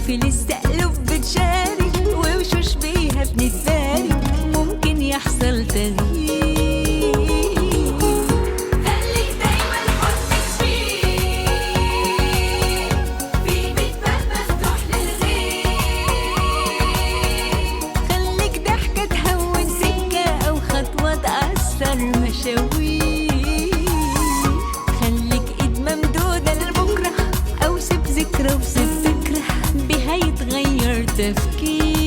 في لسه قلوب بتشارك ووشوش بيها بنتبارك، ممكن يحصل تغيير. خليك دايما حضنك فيه، في بيت باب مفتوح للغير. خليك ضحكة تهون سكة أو خطوة تأثر مشاوير. خليك إيد ممدودة لبكرة أو سيب ذكرى وسيب فكرة بها يتغير تفكير.